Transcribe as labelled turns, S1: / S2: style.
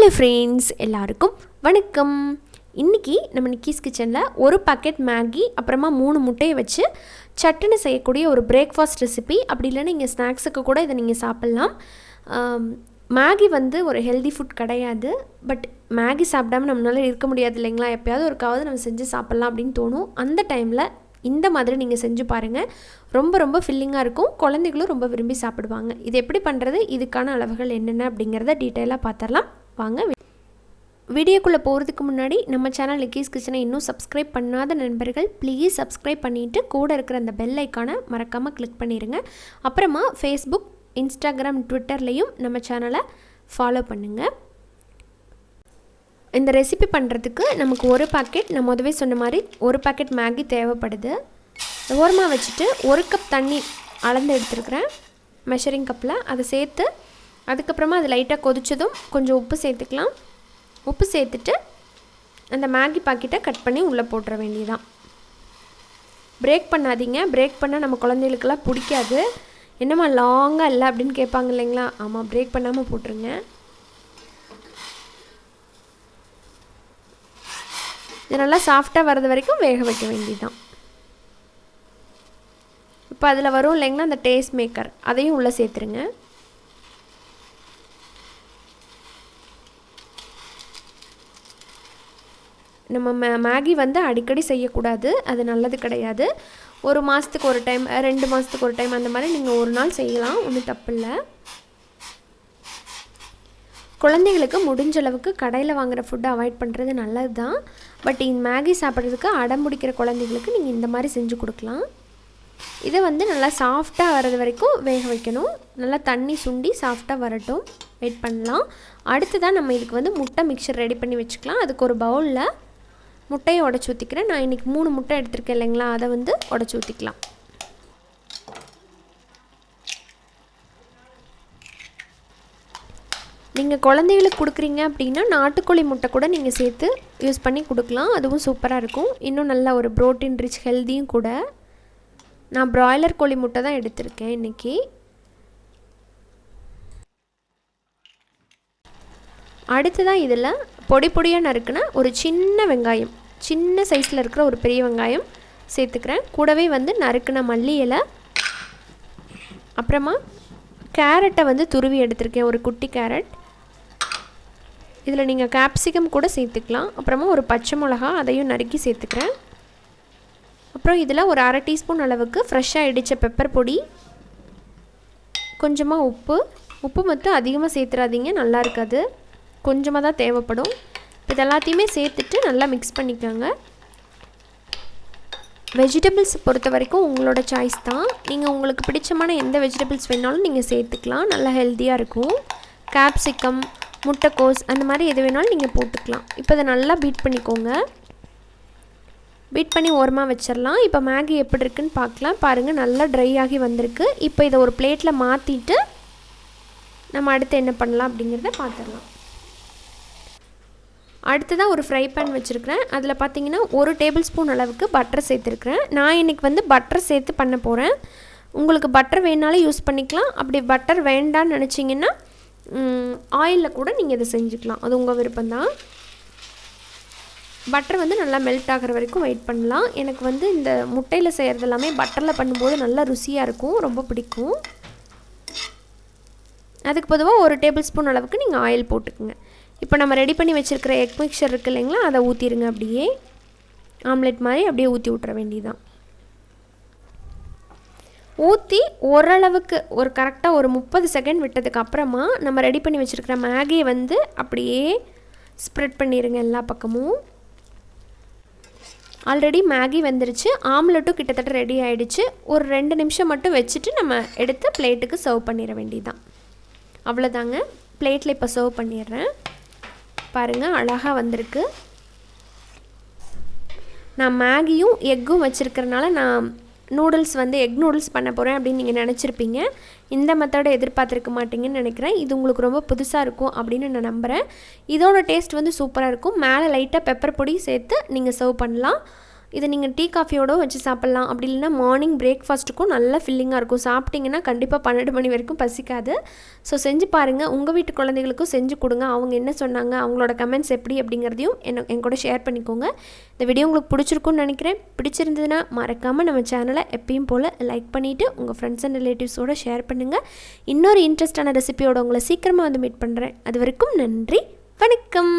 S1: Hello friends, எல்லாருக்கும் வணக்கம். இன்றைக்கி நம்ம நிக்கீஸ் கிச்சனில் ஒரு பாக்கெட் மேகி அப்புறமா 3 முட்டையை வச்சு சட்டுன்னு செய்யக்கூடிய ஒரு பிரேக்ஃபாஸ்ட் ரெசிபி. அப்படி இல்லைன்னா நீங்கள் ஸ்நாக்ஸுக்கு கூட இதை நீங்கள் சாப்பிட்லாம். மேகி வந்து ஒரு ஹெல்தி ஃபுட் கிடையாது. பட் மேகி சாப்பிடாமல் நம்மளால இருக்க முடியாது இல்லைங்களா? எப்போயாவது ஒருக்காவது நம்ம செஞ்சு சாப்பிட்லாம் அப்படின்னு தோணும். அந்த டைமில் இந்த மாதிரி நீங்கள் செஞ்சு பாருங்கள். ரொம்ப ரொம்ப ஃபில்லிங்காக இருக்கும். குழந்தைகளும் ரொம்ப விரும்பி சாப்பிடுவாங்க. இது எப்படி பண்ணுறது, இதுக்கான அளவுகள் என்னென்ன அப்படிங்கிறத டீட்டெயிலாக பார்த்துடலாம் வாங்க. வீடியோக்குள்ளே போகிறதுக்கு முன்னாடி நம்ம சேனல் நிக்கீஸ் கிச்சனை இன்னும் சப்ஸ்கிரைப் பண்ணாத நண்பர்கள் ப்ளீஸ் சப்ஸ்கிரைப் பண்ணிவிட்டு கூட இருக்கிற அந்த பெல் ஐக்கானை மறக்காமல் கிளிக் பண்ணிடுங்க. அப்புறமா ஃபேஸ்புக், இன்ஸ்டாகிராம், ட்விட்டர்லேயும் நம்ம சேனலை ஃபாலோ பண்ணுங்கள். இந்த ரெசிபி பண்ணுறதுக்கு நமக்கு ஒரு பாக்கெட், நான் முதவே சொன்ன மாதிரி ஒரு பாக்கெட் மேகி தேவைப்படுது. ஓரமாக வச்சுட்டு 1 கப் தண்ணி அளந்து எடுத்துருக்கிறேன் மெஷரிங் கப்பில். அதை சேர்த்து அதுக்கப்புறமா அது லைட்டாக கொதித்ததும் கொஞ்சம் உப்பு சேர்த்துக்கலாம். உப்பு சேர்த்துட்டு அந்த மேகி பாக்கெட்டை கட் பண்ணி உள்ளே போட்டுற வேண்டியதான். பிரேக் பண்ணாதீங்க. பிரேக் பண்ணால் நம்ம குழந்தைகளுக்கெல்லாம் பிடிக்காது. என்னம்மா லாங்காக இல்லை அப்படின்னு கேட்பாங்க இல்லைங்களா? ஆமாம், பிரேக் பண்ணாமல் போட்டுருங்க. இது நல்லா சாஃப்டாக வர்றது வரைக்கும் வேக வைக்க வேண்டியதான். இப்போ அதில் வரும் இல்லைங்களா அந்த டேஸ்ட் மேக்கர், அதையும் உள்ளே சேர்த்துருங்க. நம்ம மேகி வந்து அடிக்கடி செய்யக்கூடாது, அது நல்லது கிடையாது. 1 மாதத்துக்கு ஒரு டைம், 2 மாதத்துக்கு ஒரு டைம் அந்த மாதிரி நீங்கள் ஒரு நாள் செய்யலாம், ஒன்றும் தப்பு இல்லை. குழந்தைகளுக்கு முடிஞ்ச அளவுக்கு கடையில் வாங்குகிற ஃபுட்டை அவாய்ட் பண்ணுறது நல்லது தான். பட் இந்த மேகி சாப்பிட்றதுக்கு அடம் பிடிக்கிற குழந்தைங்களுக்கு நீங்கள் இந்த மாதிரி செஞ்சு கொடுக்கலாம். இதை வந்து நல்லா சாஃப்டாக வர்றது வரைக்கும் வேக வைக்கணும். நல்லா தண்ணி சுண்டி சாஃப்டாக வரட்டும், வெயிட் பண்ணலாம். அடுத்ததான் நம்ம இதுக்கு வந்து முட்டை மிக்சர் ரெடி பண்ணி வச்சுக்கலாம். அதுக்கு ஒரு பவுலில் முட்டையை உடச்சி ஊற்றிக்கிறேன். நான் இன்றைக்கி 3 முட்டை எடுத்திருக்கேன் இல்லைங்களா, அதை வந்து உடச்சி ஊற்றிக்கலாம். நீங்கள் குழந்தைகளுக்கு கொடுக்குறீங்க அப்படின்னா நாட்டுக்கோழி முட்டை கூட நீங்கள் சேர்த்து யூஸ் பண்ணி கொடுக்கலாம். அதுவும் சூப்பராக இருக்கும். இன்னும் நல்ல ஒரு ப்ரோட்டீன் ரிச் ஹெல்த்தியும் கூட. நான் பிராய்லர் கோழி முட்டை தான் எடுத்திருக்கேன் இன்றைக்கி. அடுத்ததான் இதில் பொடி பொடியாக நறுக்குன ஒரு சின்ன வெங்காயம், சின்ன சைஸில் இருக்கிற ஒரு பெரிய வெங்காயம் சேர்த்துக்கிறேன். கூடவே வந்து நறுக்குன மல்லி இலை, அப்புறமா கேரட்டை வந்து துருவி எடுத்திருக்கேன், ஒரு குட்டி கேரட். இதில் நீங்கள் கேப்சிகம் கூட சேர்த்துக்கலாம். அப்புறமா ஒரு பச்சை மிளகா, அதையும் நறுக்கி சேர்த்துக்கிறேன். அப்புறம் இதில் ஒரு 1/2 டீஸ்பூன் அளவுக்கு ஃப்ரெஷ்ஷாக இடித்த பெப்பர் பொடி, கொஞ்சமாக உப்பு மட்டும் அதிகமாக சேர்த்துறாதீங்க, நல்லா இருக்காது, கொஞ்சமாக தான் தேவைப்படும். இது எல்லாத்தையுமே சேர்த்துட்டு நல்லா மிக்ஸ் பண்ணிக்கோங்க. வெஜிடபிள்ஸ் பொறுத்த வரைக்கும் உங்களோட சாய்ஸ் தான். நீங்கள் உங்களுக்கு பிடிச்சமான எந்த வெஜிடபிள்ஸ் வேணாலும் நீங்கள் சேர்த்துக்கலாம், நல்லா ஹெல்த்தியாக இருக்கும். கேப்சிகம், முட்டைக்கோஸ் அந்த மாதிரி எது வேணாலும் நீங்கள் போட்டுக்கலாம். இப்போ இதை நல்லா பீட் பண்ணிக்கோங்க. பீட் பண்ணி ஓரமாக வச்சிடலாம். இப்போ மேகி எப்படி இருக்குன்னு பார்க்கலாம். பாருங்கள், நல்லா ட்ரை ஆகி வந்திருக்கு. இப்போ இதை ஒரு பிளேட்டில் மாற்றிட்டு நம்ம அடுத்து என்ன பண்ணலாம் அப்படிங்கிறத பார்த்துடலாம். அடுத்ததாக ஒரு ஃப்ரை பேன் வச்சுருக்கிறேன். அதில் பார்த்தீங்கன்னா 1 டேபிள் ஸ்பூன் அளவுக்கு பட்டர் சேர்த்துருக்குறேன். நான் இன்றைக்கி வந்து பட்டர் சேர்த்து பண்ண போகிறேன். உங்களுக்கு பட்டர் வேணாலும் யூஸ் பண்ணிக்கலாம். அப்படி பட்டர் வேண்டான்னு நினச்சிங்கன்னா ஆயிலில் கூட நீங்கள் இதை செஞ்சுக்கலாம், அது உங்கள் விருப்பம்தான். பட்டர் வந்து நல்லா மெல்ட் ஆகிற வரைக்கும் வெயிட் பண்ணலாம். எனக்கு வந்து இந்த முட்டையில் செய்கிறது எல்லாமே பட்டரில் பண்ணும்போது நல்லா ருசியாக இருக்கும், ரொம்ப பிடிக்கும். அதுக்கு பொதுவாக 1 டேபிள் ஸ்பூன் அளவுக்கு நீங்கள் ஆயில் போட்டுக்குங்க. இப்போ நம்ம ரெடி பண்ணி வச்சுருக்கிற எக் மிக்சர் இருக்குது இல்லைங்களா, அதை ஊற்றிடுங்க. அப்படியே ஆம்லெட் மாதிரி அப்படியே ஊற்றி விட்ற வேண்டியதான். ஊற்றி ஓரளவுக்கு ஒரு கரெக்டாக ஒரு 30 செகண்ட் விட்டதுக்கு அப்புறமா நம்ம ரெடி பண்ணி வச்சுருக்கிற மேகியை வந்து அப்படியே ஸ்ப்ரெட் பண்ணிடுங்க எல்லா பக்கமும். ஆல்ரெடி மேகி வந்துருச்சு, ஆம்லெட்டும் கிட்டத்தட்ட ரெடி ஆகிடுச்சு. ஒரு 2 நிமிஷம் மட்டும் வச்சுட்டு நம்ம எடுத்து பிளேட்டுக்கு சர்வ் பண்ணிட வேண்டியதான். அவ்வளோதாங்க. பிளேட்டில் இப்போ சர்வ் பண்ணிடுறேன். பாருங்கள், அழகாக வந்திருக்கு. நான் மேகியும் எக்கும் வச்சுருக்கிறனால நான் நூடுல்ஸ் வந்து எக் நூடுல்ஸ் பண்ண போகிறேன் அப்படின்னு நீங்கள் நினச்சிருப்பீங்க. இந்த மெத்தடை எதிர்பார்த்துருக்க மாட்டீங்கன்னு நினைக்கிறேன். இது உங்களுக்கு ரொம்ப புதுசாக இருக்கும் அப்படின்னு நான் நம்புகிறேன். இதோட டேஸ்ட் வந்து சூப்பராக இருக்கும். மேலே லைட்டாக பெப்பர் பொடி சேர்த்து நீங்கள் சர்வ் பண்ணலாம். இதை நீங்கள் டீ காஃபியோடு வச்சு சாப்பிட்லாம். அப்படி இல்லைன்னா மார்னிங் பிரேக்ஃபாஸ்ட்டுக்கும் நல்லா ஃபில்லிங்காக இருக்கும். சாப்பிட்டிங்கன்னா கண்டிப்பாக 12 மணி வரைக்கும் பசிக்காது. ஸோ செஞ்சு பாருங்கள். உங்கள் வீட்டு குழந்தைகளுக்கும் செஞ்சு கொடுங்க. அவங்க என்ன சொன்னாங்க, அவங்களோட கமெண்ட்ஸ் எப்படி அப்படிங்கிறதையும் என் கூட ஷேர் பண்ணிக்கோங்க. இந்த வீடியோ உங்களுக்கு பிடிச்சிருக்குன்னு நினைக்கிறேன். பிடிச்சிருந்ததுன்னா மறக்காமல் நம்ம சேனலை எப்பயும் போல் லைக் பண்ணிவிட்டு உங்கள் ஃப்ரெண்ட்ஸ் அண்ட் ரிலேட்டிவ்ஸோடு ஷேர் பண்ணுங்கள். இன்னொரு இன்ட்ரெஸ்டான ரெசிபியோட உங்களை சீக்கிரமாக வந்து மீட் பண்ணுறேன். அது வரைக்கும் நன்றி, வணக்கம்.